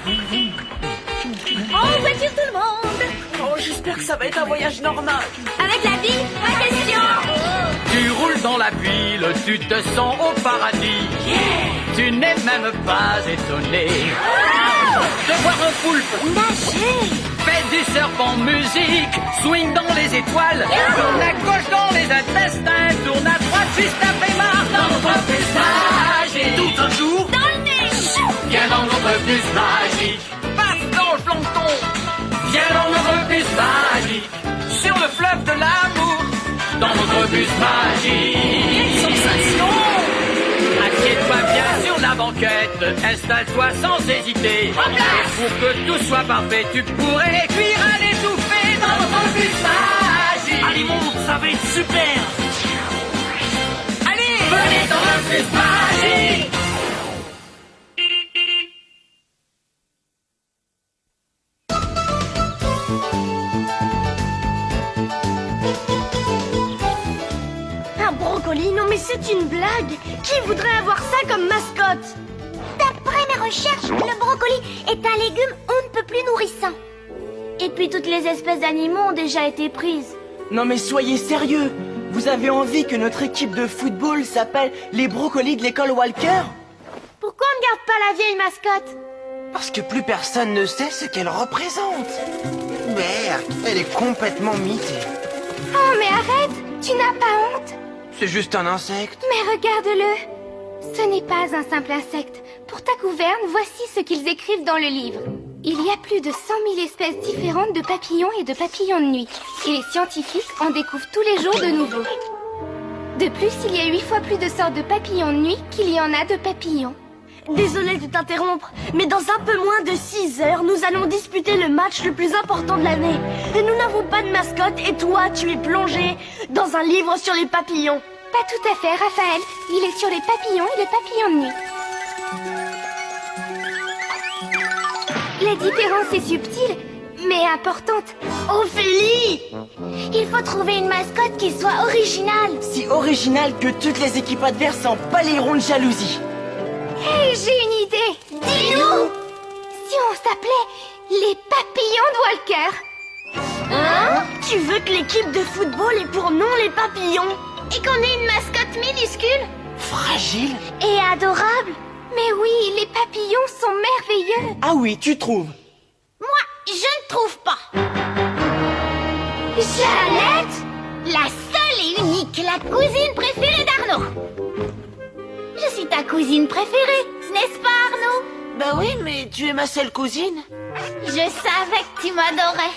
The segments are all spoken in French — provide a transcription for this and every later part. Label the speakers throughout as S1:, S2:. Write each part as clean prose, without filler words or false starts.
S1: En voiture tout le monde.
S2: Oh, j'espère que ça va être un voyage normal.
S1: Avec la vie, pas question.
S3: Tu roules dans la ville, tu te sens au paradis. Tu n'es même pas étonné de voir un poulpe
S1: Nager.
S3: fait du surf en musique, swing dans les étoiles, tourne à gauche dans les intestins, tourne à droite juste après marre dans notre bus magique. Tout un jour,
S1: Dans le nez.
S3: viens dans notre bus magique. Passe dans le plancton, viens dans notre bus magique. Sur le fleuve de l'amour, dans notre bus magique. Sensation! Assieds-toi bien sur la banquette, installe-toi sans hésiter. Et pour que tout soit parfait, tu pourrais cuire à l'étouffée dans notre bus magique.
S2: Allez, monte, ça va être super.
S3: Allez, venez dans le bus magique.
S4: Un brocoli? Non mais c'est une blague! Qui voudrait avoir ça comme mascotte?
S5: D'après mes recherches, le brocoli est un légume on ne peut plus nourrissant.
S4: Et puis toutes les espèces d'animaux ont déjà été prises.
S2: Non mais soyez sérieux. Vous avez envie que notre équipe de football s'appelle les brocolis de l'école Walker?
S4: Pourquoi on ne garde pas la vieille mascotte?
S2: Parce que plus personne ne sait ce qu'elle représente.
S6: Merde, elle est complètement mitée.
S5: Oh mais arrête, tu n'as pas honte?
S2: C'est juste un insecte.
S5: Mais regarde-le. Ce n'est pas un simple insecte. Pour ta gouverne, voici ce qu'ils écrivent dans le livre. Il y a plus de 100 000 espèces différentes de papillons et de papillons de nuit. Et les scientifiques en découvrent tous les jours de nouveaux. De plus, il y a 8 fois plus de sortes de papillons de nuit qu'il y en a de papillons.
S4: Désolée de t'interrompre, mais dans un peu moins de 6 heures, nous allons disputer le match le plus important de l'année. Et nous n'avons pas de mascotte et toi, tu es plongé dans un livre sur les papillons.
S5: Pas tout à fait, Raphaël. Il est sur les papillons et les papillons de nuit. La différence est subtile, mais importante.
S4: Ophélie!
S5: Il faut trouver une mascotte qui soit originale.
S2: Si original que toutes les équipes adverses en balayeront de jalousie.
S5: Hey, j'ai une idée. Dis-nous si on s'appelait les papillons de Walker.
S4: Hein? Tu veux que l'équipe de football ait pour nom les papillons?
S5: Et qu'on ait une mascotte minuscule
S2: Fragile?
S5: et adorable. Mais oui, les papillons sont merveilleux.
S2: Ah oui, tu trouves?
S5: Moi, je ne trouve pas. Jeannette, la seule et unique, la cousine préférée d'Arnaud. Je suis ta cousine préférée, n'est-ce pas Arnaud?
S2: Bah oui, mais tu es ma seule cousine.
S5: Je savais que tu m'adorais.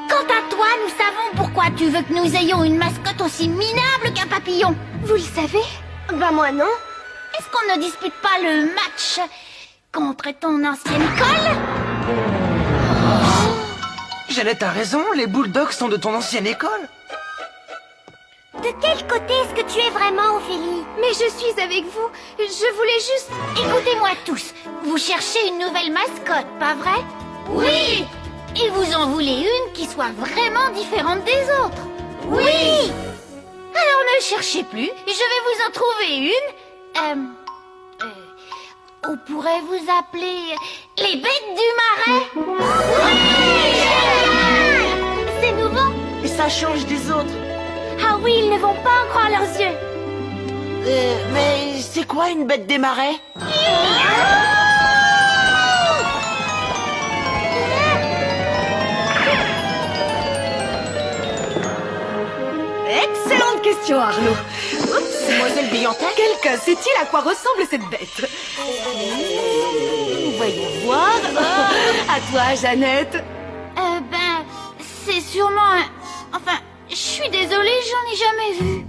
S5: Quant à toi, nous savons pourquoi tu veux que nous ayons une mascotte aussi minable qu'un papillon. Vous le savez?
S4: Bah moi non.
S5: Est-ce qu'on ne dispute pas le match contre ton ancienne école?
S2: Jeannette a raison, les Bulldogs sont de ton ancienne école.
S5: De quel côté est-ce que tu es vraiment, Ophélie? Mais je suis avec vous. Je voulais juste... Écoutez-moi tous. Vous cherchez une nouvelle mascotte, pas vrai? Oui! Et vous en voulez une qui soit vraiment différente des autres? Oui! Alors ne cherchez plus. Je vais vous en trouver une. On pourrait vous appeler les bêtes du marais? Oui! Génial! C'est nouveau?
S2: Et ça change des autres.
S5: Ah oui, ils ne vont pas en croire leurs yeux.
S2: Mais c'est quoi une bête des marais?
S1: Excellente question, Arnaud. Oups.
S2: Mademoiselle Billantette?
S1: Quelqu'un sait-il à quoi ressemble cette bête? Voyons voir. À toi, Jeannette.
S5: C'est sûrement un... Enfin, je suis désolée, j'en ai jamais vu.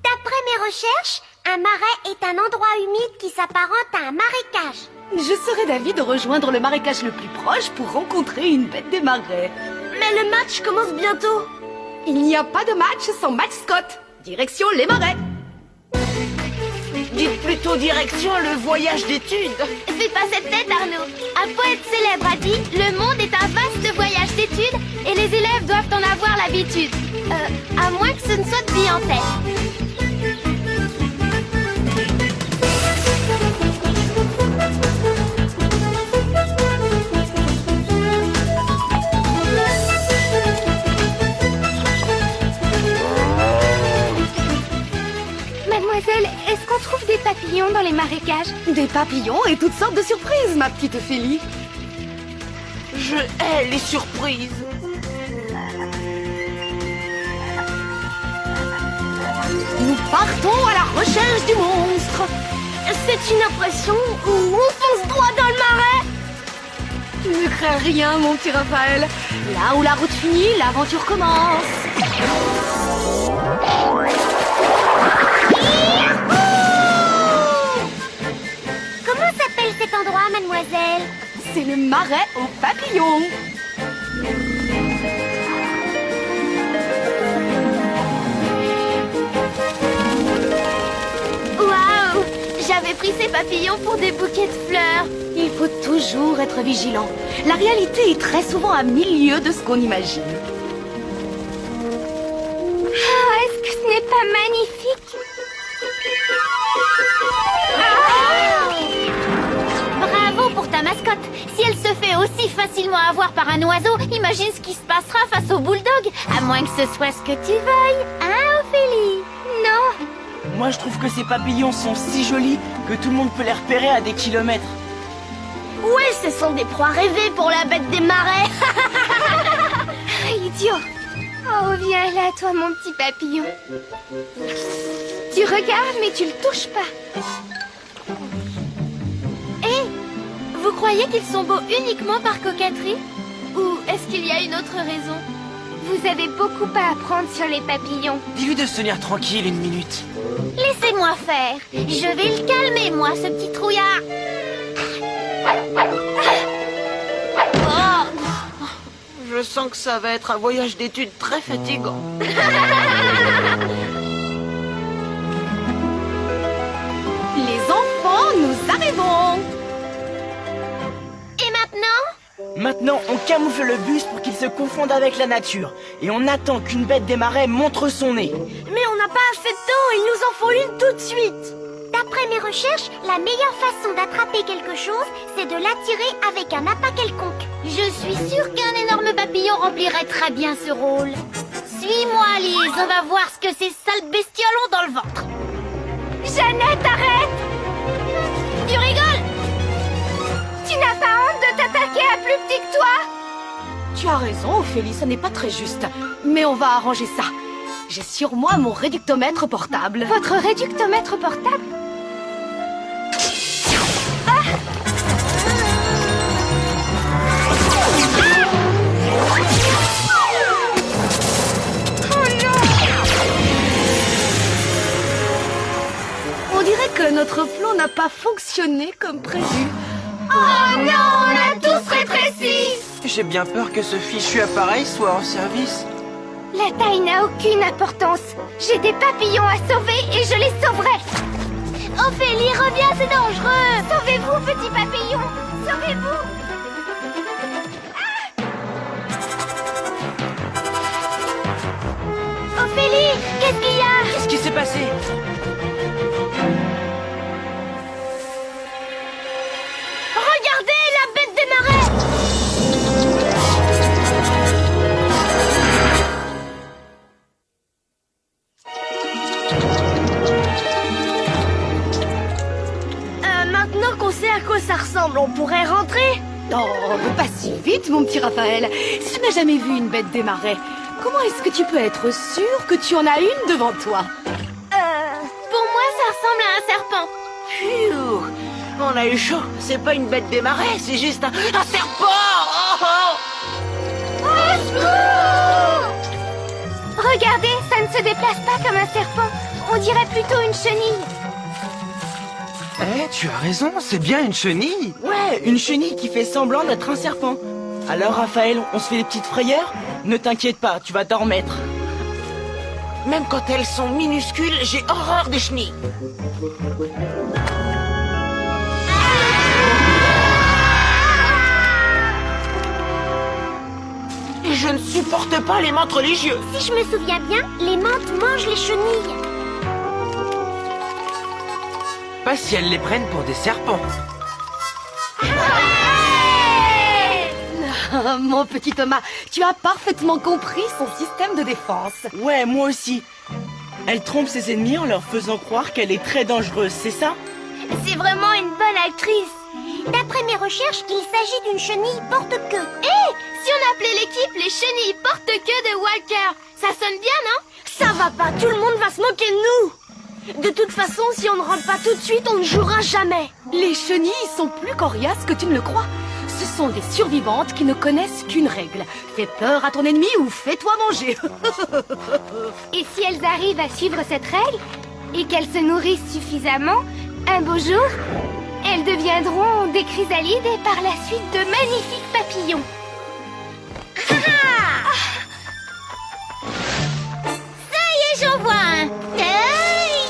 S5: D'après mes recherches, un marais est un endroit humide qui s'apparente à un marécage.
S1: Je serais d'avis de rejoindre le marécage le plus proche pour rencontrer une bête des marais.
S4: Mais le match commence bientôt.
S1: Il n'y a pas de match sans mascotte. Direction les marais.
S2: Dites plutôt direction le voyage d'études.
S5: Fais pas cette tête, Arnaud. Un poète célèbre a dit « Le monde est un vaste voyage d'études et les élèves doivent en avoir l'habitude. » À moins que ce ne soit de Billantette. les marécages?
S1: Des papillons et toutes sortes de surprises, ma petite Ophélie.
S2: Je hais les surprises.
S1: Nous partons à la recherche du monstre.
S4: C'est une impression ou on fonce droit dans le marais?
S1: Ne crains rien, mon petit Raphaël. Là où la route finit, l'aventure commence.
S5: Comment s'appelle cet endroit, mademoiselle?
S1: C'est le marais aux papillons.
S4: Waouh! J'avais pris ces papillons pour des bouquets de fleurs.
S1: Il faut toujours être vigilant. La réalité est très souvent à 1000 lieues de ce qu'on imagine.
S5: Ah, est-ce que ce n'est pas magnifique? Bravo pour ta mascotte. Si elle se fait aussi facilement avoir par un oiseau, imagine ce qui se passera face au bulldog. À moins que ce soit ce que tu veuilles. Hein, Ophélie? Non.
S2: Moi, je trouve que ces papillons sont si jolis que tout le monde peut les repérer à des kilomètres.
S4: Ouais, ce sont des proies rêvées pour la bête des marais.
S5: Idiot. Oh, viens là, toi, mon petit papillon. Tu regardes, mais tu le touches pas. Hé, vous croyez qu'ils sont beaux uniquement par coquetterie? Ou est-ce qu'il y a une autre raison? Vous avez beaucoup à apprendre sur les papillons.
S2: Dis-lui de se tenir tranquille une minute.
S5: Laissez-moi faire. Je vais le calmer, moi, ce petit trouillard.
S2: Je sens que ça va être un voyage d'études très fatigant.
S1: Les enfants, nous arrivons.
S5: Et maintenant?
S2: Maintenant, on camoufle le bus pour qu'il se confonde avec la nature. Et on attend qu'une bête des marais montre son nez.
S4: Mais on n'a pas assez de temps, il nous en faut une tout de suite.
S5: D'après mes recherches, la meilleure façon d'attraper quelque chose, c'est de l'attirer avec un appât quelconque. Je suis sûre qu'un énorme papillon remplirait très bien ce rôle. Suis-moi, Lise, on va voir ce que ces sales bestioles ont dans le ventre. Jeannette, arrête! Tu rigoles? Tu n'as pas honte de t'attaquer à plus petit que toi?
S1: Tu as raison, Ophélie, ça n'est pas très juste. Mais on va arranger ça. J'ai sur moi mon réductomètre portable.
S5: Votre réductomètre portable?
S1: On dirait que notre plan n'a pas fonctionné comme prévu.
S5: Oh non, on a tous rétréci!
S6: J'ai bien peur que ce fichu appareil soit en service.
S5: La taille n'a aucune importance. J'ai des papillons à sauver et je les sauverai. Ophélie, reviens, c'est dangereux. Sauvez-vous, petit papillon. Sauvez-vous. Ah! Ophélie, qu'est-ce qu'il y a?
S2: Qu'est-ce qui s'est passé?
S4: Regardez, la bête des marais! Maintenant qu'on sait à quoi ça ressemble, on pourrait rentrer?
S1: Non, pas si vite, mon petit Raphaël. Si tu n'as jamais vu une bête des marais, comment est-ce que tu peux être sûr que tu en as une devant toi?
S5: Pour moi, ça ressemble à un serpent.
S2: Phew, on a eu chaud. C'est pas une bête des marais, c'est juste un serpent. Oh, oh.
S5: Au secours! Regardez, ça ne se déplace pas comme un serpent. On dirait plutôt une chenille.
S6: Eh, tu as raison, c'est bien une chenille.
S2: Ouais, une chenille qui fait semblant d'être un serpent. Alors, Raphaël, on se fait des petites frayeurs? Ne t'inquiète pas, tu vas t'en remettre. Même quand elles sont minuscules, j'ai horreur des chenilles. Et je ne supporte pas les mantes religieuses.
S5: Si je me souviens bien, les mantes mangent les chenilles.
S6: Pas si elles les prennent pour des serpents.
S1: Ah, mon petit Thomas, tu as parfaitement compris son système de défense.
S2: Ouais, moi aussi. Elle trompe ses ennemis en leur faisant croire qu'elle est très dangereuse, c'est ça?
S4: C'est vraiment une bonne actrice.
S5: D'après mes recherches, il s'agit d'une chenille porte-queue.
S4: Si on appelait l'équipe les chenilles porte-queue de Walker, ça sonne bien, non? Ça va pas, tout le monde va se moquer de nous. De toute façon, si on ne rentre pas tout de suite, on ne jouera jamais.
S1: Les chenilles sont plus coriaces que tu ne le crois. Ce sont des survivantes qui ne connaissent qu'une règle. Fais peur à ton ennemi ou fais-toi manger.
S5: Et si elles arrivent à suivre cette règle, et qu'elles se nourrissent suffisamment, un beau jour, elles deviendront des chrysalides et par la suite de magnifiques papillons. Ça y est, j'en vois un. Hey!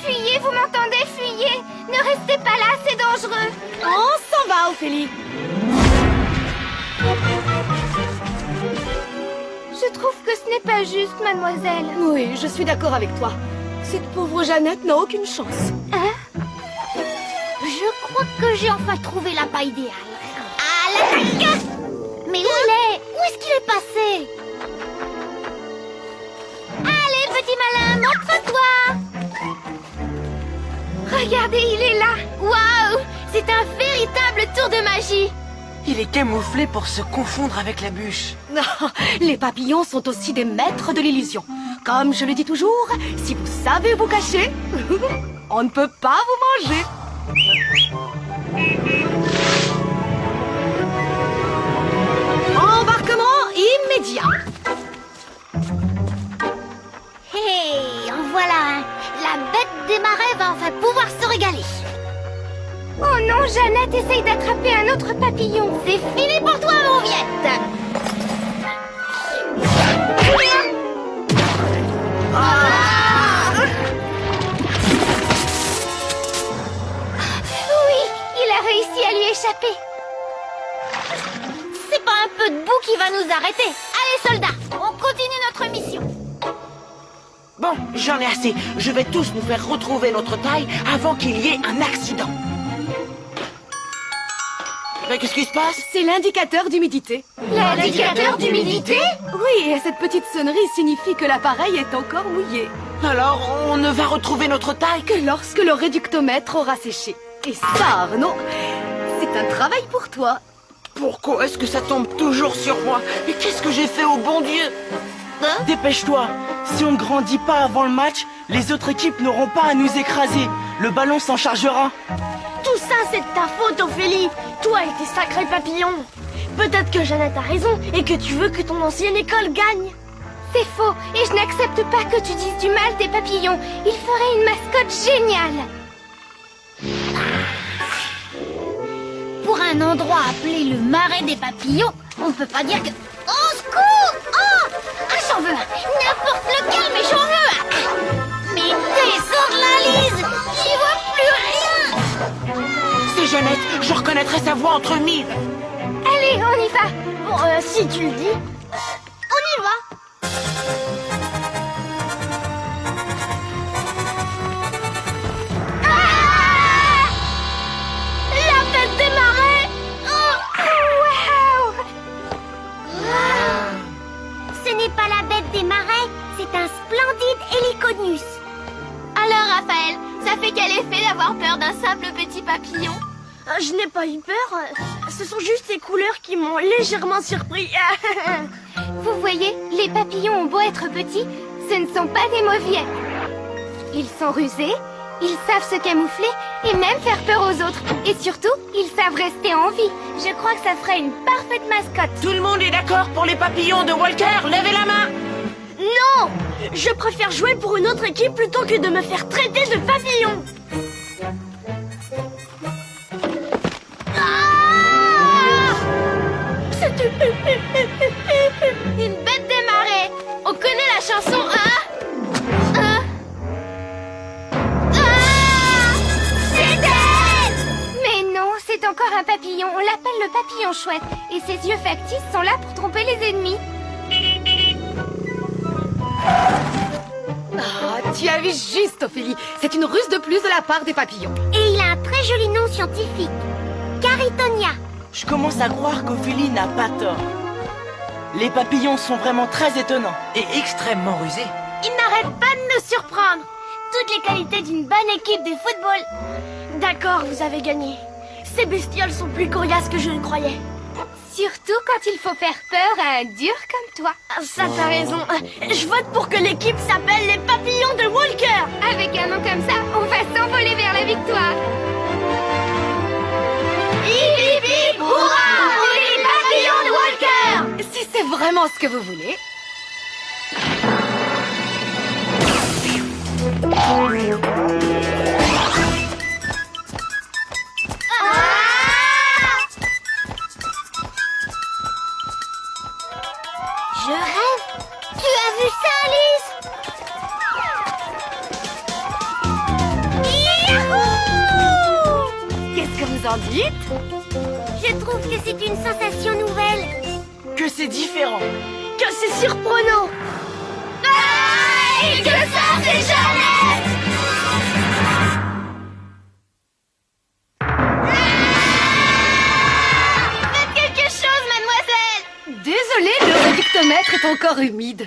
S5: Fuyez, vous m'entendez? Fuyez! Ne restez pas là, c'est dangereux.
S1: On s'en va, Ophélie.
S5: Je trouve que ce n'est pas juste, mademoiselle.
S1: Oui, je suis d'accord avec toi. Cette pauvre Jeannette n'a aucune chance.
S5: Hein? Je crois que j'ai enfin trouvé la paille idéale. À l'attaque! Mais où il est? Où est-ce qu'il est passé? Allez, petit malin, montre-toi!
S4: Regardez, il est là. Waouh! C'est un véritable tour de magie.
S2: Il est camouflé pour se confondre avec la bûche.
S1: Non, les papillons sont aussi des maîtres de l'illusion. Comme je le dis toujours, si vous savez vous cacher, on ne peut pas vous manger. Embarquement immédiat.
S5: Hé, en voilà un. La bête des marais va enfin pouvoir se régaler. Oh non, Jeannette essaye d'attraper un autre papillon. C'est fini pour toi, Mauviette. Oui, il a réussi à lui échapper. C'est pas un peu de boue qui va nous arrêter. Allez, soldats, on continue notre mission.
S2: Bon, j'en ai assez. Je vais tous nous faire retrouver notre taille avant qu'il y ait un accident. Mais qu'est-ce qui se passe?
S1: C'est l'indicateur d'humidité.
S4: L'indicateur d'humidité?
S1: Oui, et cette petite sonnerie signifie que l'appareil est encore mouillé.
S2: Alors, on ne va retrouver notre taille que...
S1: Que lorsque le réductomètre aura séché. Et ça, Arnaud, c'est un travail pour toi.
S2: Pourquoi est-ce que ça tombe toujours sur moi? Mais qu'est-ce que j'ai fait au bon Dieu? Dépêche-toi. Si on ne grandit pas avant le match, les autres équipes n'auront pas à nous écraser. Le ballon s'en chargera.
S4: Tout ça, c'est de ta faute, Ophélie. Toi et tes sacrés papillons. Peut-être que Jeannette a raison et que tu veux que ton ancienne école gagne.
S5: C'est faux, et je n'accepte pas que tu dises du mal des papillons. Ils feraient une mascotte géniale. Pour un endroit appelé le marais des papillons, on ne peut pas dire que... Au secours! Oh! Ah, j'en veux un! N'importe lequel, mais j'en veux un! Mais descends de la lise! J'y vois plus rien!
S2: C'est Jeannette. Je reconnaîtrai sa voix entre mille.
S5: Allez, on y va!
S4: Bon, si tu le dis.
S5: On y va! Ah!
S4: La bête des marais!
S5: Oh, wow! Ce n'est pas la bête des marais, c'est un splendide Heliconius.
S4: Alors, Raphaël, ça fait quel effet d'avoir peur d'un simple petit papillon? Je n'ai pas eu peur. Ce sont juste ces couleurs qui m'ont légèrement surpris.
S5: Vous voyez, les papillons ont beau être petits, ce ne sont pas des mauviettes. Ils sont rusés, ils savent se camoufler et même faire peur aux autres. Et surtout, ils savent rester en vie. Je crois que ça ferait une parfaite mascotte.
S2: Tout le monde est d'accord pour les papillons de Walker? Levez la main.
S4: Non! Je préfère jouer pour une autre équipe plutôt que de me faire traiter de papillon. C'est une bête des marais. On connaît la chanson, hein?
S5: C'est elle! Mais non, c'est encore un papillon. On l'appelle le papillon chouette. Et ses yeux factices sont là pour tromper les ennemis.
S1: Ah, tu as vu juste, Ophélie. C'est une ruse de plus de la part des papillons.
S5: Et il a un très joli nom scientifique. Caritonia.
S2: Je commence à croire qu'Ophélie n'a pas tort. Les papillons sont vraiment très étonnants et extrêmement rusés.
S4: Il n'arrête pas de nous surprendre. toutes les qualités d'une bonne équipe de football. D'accord, vous avez gagné. Ces bestioles sont plus coriaces que je ne croyais.
S5: Surtout quand il faut faire peur à un dur comme toi.
S4: Ah, ça, t'as raison. Je vote pour que l'équipe s'appelle les Papillons de Walker.
S5: Avec un nom comme ça, on va s'envoler vers la victoire.
S4: Hip hip hip, hurrah pour les Papillons de Walker.
S1: Si c'est vraiment ce que vous voulez.
S5: Je rêve. Tu as vu ça, Alice? Yahoo!
S1: Qu'est-ce que vous en dites?
S5: Je trouve que c'est une sensation nouvelle.
S2: Que c'est différent.
S4: Que c'est surprenant.
S5: Ah, et que ça, c'est Jeannette! Faites quelque chose, mademoiselle!
S1: Désolée, le réductomètre est encore humide.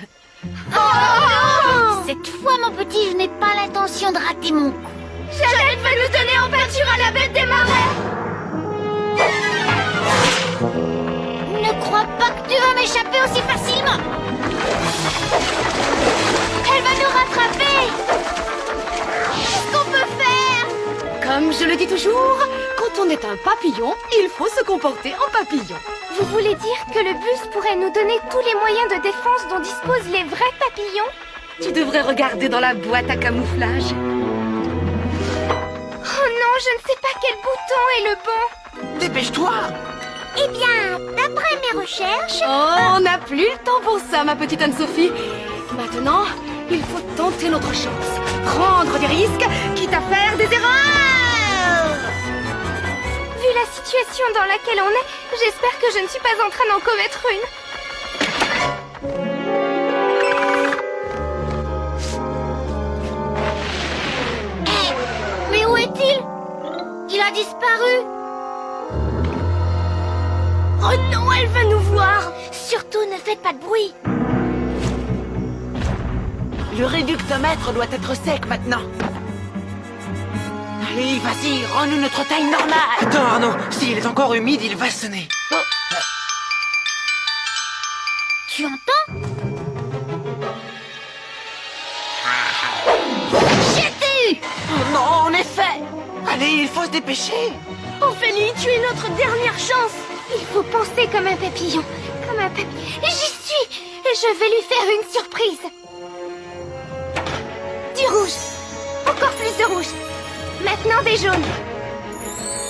S5: Oh! Cette fois, mon petit, je n'ai pas l'intention de rater mon coup.
S4: Jeannette va nous donner en peinture à la bête des marais.
S5: Ne crois pas que tu vas m'échapper aussi facilement. Elle va nous rattraper. Qu'est-ce qu'on peut faire?
S1: Comme je le dis toujours, quand on est un papillon, il faut se comporter en papillon.
S5: Vous voulez dire que le bus pourrait nous donner tous les moyens de défense dont disposent les vrais papillons?
S1: Tu devrais regarder dans la boîte à camouflage.
S5: Oh non, je ne sais pas quel bouton est le bon.
S2: Dépêche-toi.
S5: Eh bien, d'après mes recherches...
S1: Oh, on n'a plus le temps pour ça, ma petite Anne-Sophie. Maintenant, il faut tenter notre chance. Prendre des risques, quitte à faire des erreurs.
S5: Vu la situation dans laquelle on est, j'espère que je ne suis pas en train d'en commettre une. Mais où est-il? Il a disparu.
S4: Oh non, elle va nous voir.
S5: Surtout, ne faites pas de bruit.
S2: Le réductomètre doit être sec maintenant. Allez, vas-y, rends-nous notre taille normale.
S6: Attends, Arnaud, s'il est encore humide, il va sonner.
S5: Tu entends? Je t'ai eu!
S2: Oh non, en effet. Allez, il faut se dépêcher.
S4: Ophélie, tu es notre dernière chance.
S5: Il faut penser comme un papillon. Comme un papillon. J'y suis! Je vais lui faire une surprise. Du rouge. Encore plus de rouge. Maintenant des jaunes.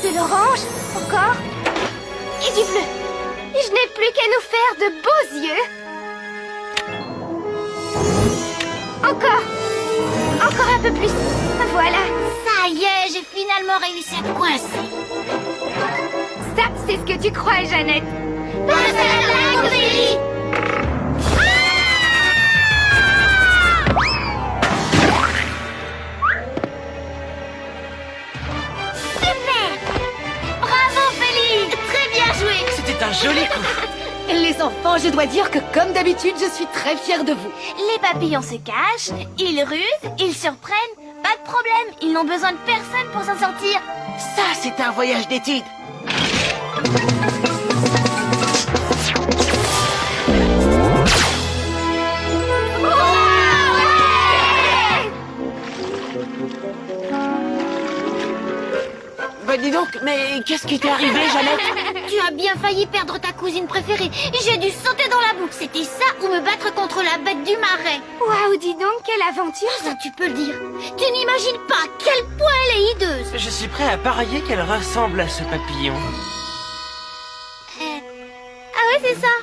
S5: De l'orange. Encore. Et du bleu. Je n'ai plus qu'à nous faire de beaux yeux. Encore. Encore un peu plus. Voilà. Ça y est, j'ai finalement réussi à te coincer. Ça, c'est ce que tu crois, Jeannette. Passe à la blague, Ophélie! Super! Bravo, Ophélie! Très bien joué!
S2: C'était un joli coup.
S1: Les enfants, je dois dire que comme d'habitude, je suis très fière de vous.
S4: Les papillons se cachent, ils rusent, ils surprennent. Pas de problème, ils n'ont besoin de personne pour s'en sortir.
S2: Ça, c'est un voyage d'études. Bah dis donc, mais qu'est-ce qui t'est arrivé, Jeannette?
S5: Tu as bien failli perdre ta cousine préférée. J'ai dû sauter dans la boue. C'était ça ou me battre contre la bête du marais. Waouh, dis donc, quelle aventure. Ça, tu peux le dire. Tu n'imagines pas à quel point elle est hideuse.
S6: Je suis prêt à parier qu'elle ressemble à ce papillon.
S5: Ah ouais, c'est ça.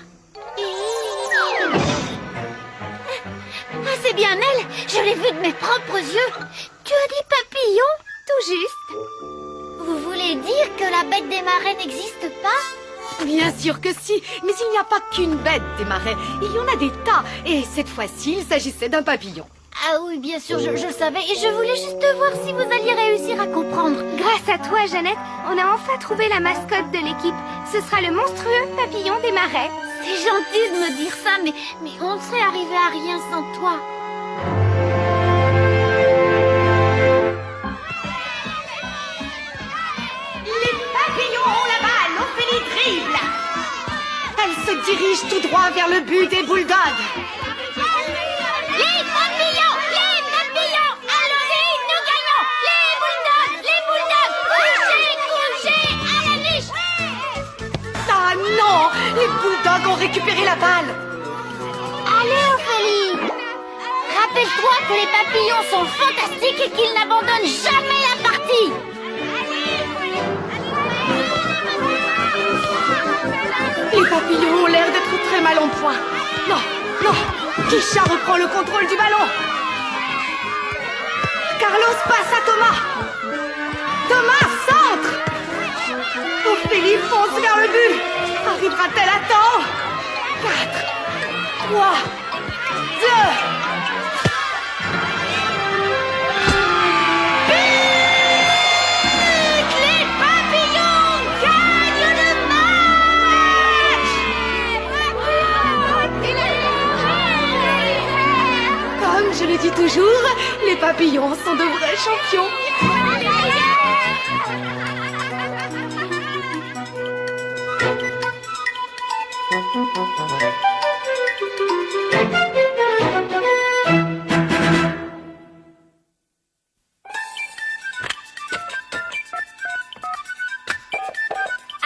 S5: Ah, c'est bien elle. Je l'ai vue de mes propres yeux. Tu as dit papillon? Tout juste. Vous voulez dire que la bête des marais n'existe pas?
S1: Bien sûr que si, mais il n'y a pas qu'une bête des marais. Il y en a des tas. Et cette fois-ci, il s'agissait d'un papillon.
S5: Ah oui, bien sûr, je le savais. Et je voulais juste voir si vous alliez réussir à comprendre. Grâce à toi, Jeannette, on a enfin trouvé la mascotte de l'équipe. Ce sera le monstrueux papillon des marais. C'est gentil de me dire ça, mais on ne serait arrivé à rien sans toi.
S1: se dirige tout droit vers le but des Bulldogs.
S5: Les papillons! Les papillons! Allons-y, nous gagnons! Les bulldogs! Les bulldogs! Couchez! Couchez! À la niche!
S1: Ah non! Les Bulldogs ont récupéré la balle.
S5: Allez, Ophélie! Rappelle-toi que les papillons sont fantastiques et qu'ils n'abandonnent jamais la partie!
S1: Les papillons ont l'air d'être très mal en point. Non, non! Kisha reprend le contrôle du ballon. Carlos passe à Thomas. Thomas centre. Ophélie fonce vers le but. Arrivera-t-elle à temps? 4, 3, 2... Je le dis toujours, les papillons sont de vrais champions.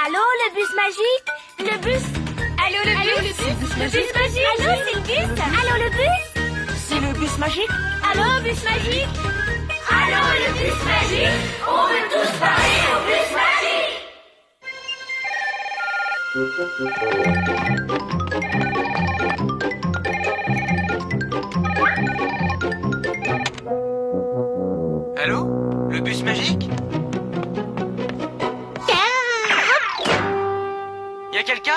S4: Allô, le bus magique? Le bus? Allô, le bus? Le bus magique? Allô, c'est le bus? Allô, le bus?
S2: C'est le bus magique?
S4: Allô, bus magique? Allô, le bus magique? On veut tous parler au bus magique!
S6: Allô? Le bus magique? Y a quelqu'un?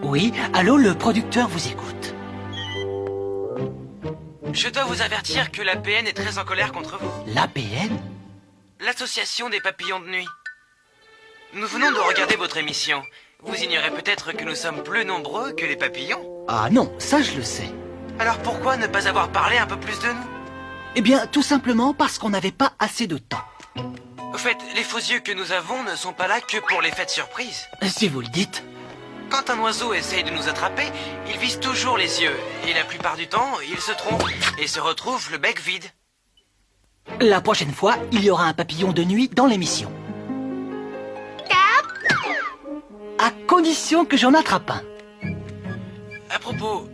S2: Oui, allô, le producteur vous écoute.
S6: Je dois vous avertir que l'APN est très en colère contre vous.
S2: L'APN?
S6: L'Association des papillons de nuit. Nous venons de regarder votre émission. Vous ignorez peut-être que nous sommes plus nombreux que les papillons.
S2: Ah non, ça je le sais.
S6: Alors pourquoi ne pas avoir parlé un peu plus de nous?
S2: Eh bien, tout simplement parce qu'on n'avait pas assez de temps.
S6: Au fait, les faux yeux que nous avons ne sont pas là que pour les fêtes surprises.
S2: Si vous le dites.
S6: Quand un oiseau essaye de nous attraper, il vise toujours les yeux. Et la plupart du temps, il se trompe et se retrouve le bec vide.
S2: La prochaine fois, il y aura un papillon de nuit dans l'émission. À condition que j'en attrape un.
S6: À propos,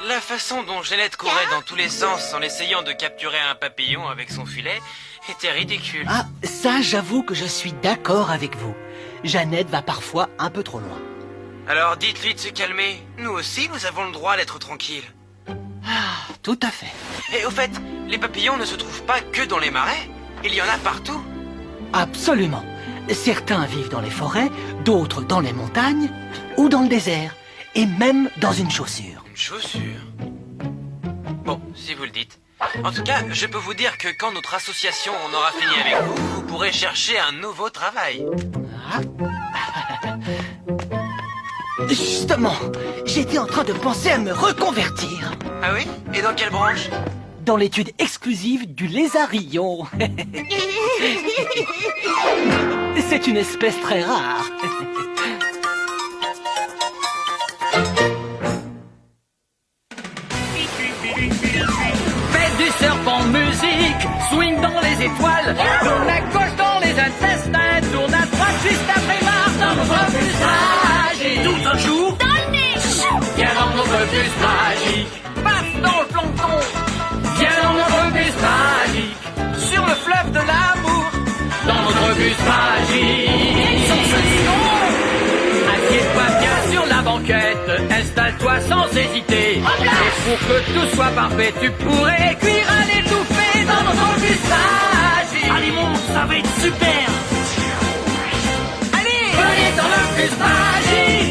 S6: la façon dont Jeannette courait dans tous les sens en essayant de capturer un papillon avec son filet était ridicule.
S2: Ah, ça j'avoue que je suis d'accord avec vous. Jeannette va parfois un peu trop loin.
S6: Alors dites-lui de se calmer. Nous aussi, nous avons le droit d'être tranquilles.
S2: Ah, tout à fait.
S6: Et au fait, les papillons ne se trouvent pas que dans les marais. Il y en a partout.
S2: Absolument. Certains vivent dans les forêts, d'autres dans les montagnes ou dans le désert, et même dans une chaussure.
S6: Une chaussure? Bon, si vous le dites. En tout cas, je peux vous dire que quand notre association en aura fini avec vous, vous pourrez chercher un nouveau travail.
S2: Ah. Justement, j'étais en train de penser à me reconvertir.
S6: Ah oui? Et dans quelle branche?
S2: Dans l'étude exclusive du lézardillon. C'est une espèce très rare.
S3: Faites du serpent musique, swing dans les étoiles, tourne à gauche dans les intestins, tourne à droite juste après Mars dans notre bus magique. Tout un jour,
S5: Dans le nez!
S3: viens dans notre bus magique, passe dans le plancton, viens dans notre bus magique, sur le fleuve de l'amour, dans notre bus magique. Sensation! Assieds-toi bien sur la banquette, installe-toi sans hésiter. Et pour que tout soit parfait, tu pourrais cuire à l'étouffée dans notre bus magique. Allez monte, ça va être super. Allez, venez dans le bus magique.